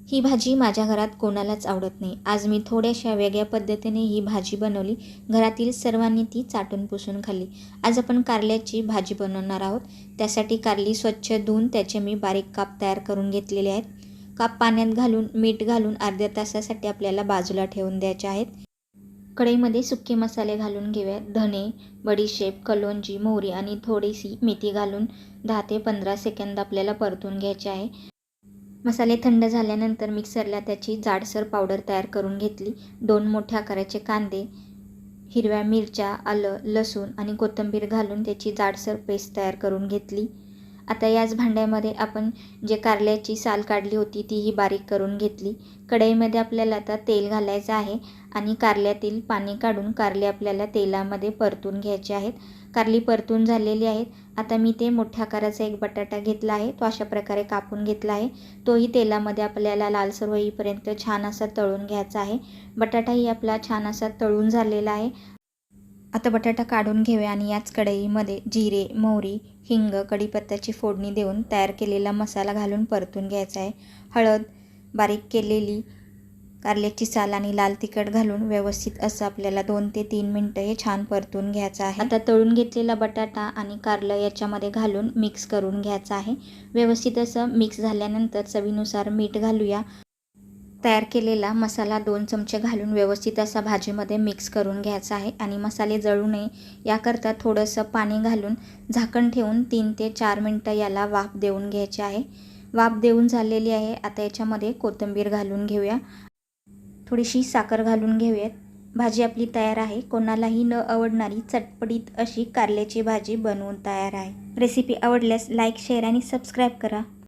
ही भाजी माझ्या घरात कोणालाच आवडत नाही. आज मी थोड्याशा वेगळ्या पद्धतीने ही भाजी बनवली. घरातील सर्वांनी ती चाटून पुसून खाल्ली. आज आपण कारल्याची भाजी बनवणार आहोत. त्यासाठी कारली स्वच्छ धुवून त्याचे मी बारीक काप तयार करून घेतलेले आहेत. काप पाण्यात घालून मीठ घालून अर्ध्या तासासाठी आपल्याला बाजूला ठेवून द्यायचे आहेत. कढईमध्ये सुके मसाले घालून घेऊयात. धणे, बडीशेप, कलोंजी, मोहरी आणि थोडीशी मेथी घालून 10 ते 15 सेकंद आपल्याला परतून घ्यायचे आहे. मसाले थंड झाल्यानंतर मिक्सरला त्याची जाडसर पावडर तयार करून घेतली. 2 मोठ्या आकाराचे कांदे, हिरव्या मिरच्या, आलं, लसूण आणि कोथिंबीर घालून त्याची जाडसर पेस्ट तयार करून घेतली. आता याच भांड्यामध्ये आपण जे कारल्याची साल काढली होती तीही बारीक करून घेतली. कढईमध्ये आपल्याला आता तेल घालायचं आहे आणि कारल्यातील पाणी काढून कारले आपल्याला तेलामध्ये परतून घ्यायचे आहेत. कारली परतून झालेली आहेत. आता मी ते मोठ्या आकाराचा एक बटाटा घेतला आहे. तो अशा प्रकारे कापून घेतला आहे. तोही तेलामध्ये आपल्याला लालसर होईपर्यंत छान असा तळून घ्यायचा आहे. बटाटाही आपला छान असा तळून झालेला आहे. आता बटाटा काढून घेऊया आणि याच कढईमध्ये जिरे, मोहरी, हिंग, कढीपत्त्याची फोडणी देऊन तयार केलेला मसाला घालून परतून घ्यायचा आहे. हळद, बारीक केलेली कारल्याची साल आणि लाल तिखट घालून व्यवस्थित असं आपल्याला 2 ते 3 मिनटं हे छान परतून घ्यायचं आहे. आता तळून घेतलेला बटाटा आणि कारलं याच्यामध्ये घालून मिक्स करून घ्यायचं आहे. व्यवस्थित असं मिक्स झाल्यानंतर चवीनुसार मीठ घालूया. तयार केलेला मसाला 2 चमचे घालून व्यवस्थित असा भाजीमध्ये मिक्स करून घ्यायचा आहे आणि मसाले जळू नये याकरता थोडंसं पाणी घालून झाकण ठेवून 3 ते 4 मिनटं याला वाफ देऊन घ्यायची आहे. वाफ देऊन झालेली आहे. आता याच्यामध्ये कोथिंबीर घालून घेऊया. थोडीशी साखर घालून घेऊयात. भाजी आपली तयार आहे. कोणालाही न आवडणारी चटपटीत अशी कारल्याची भाजी बनवून तयार आहे. रेसिपी आवडल्यास लाईक, शेअर आणि सबस्क्राईब करा.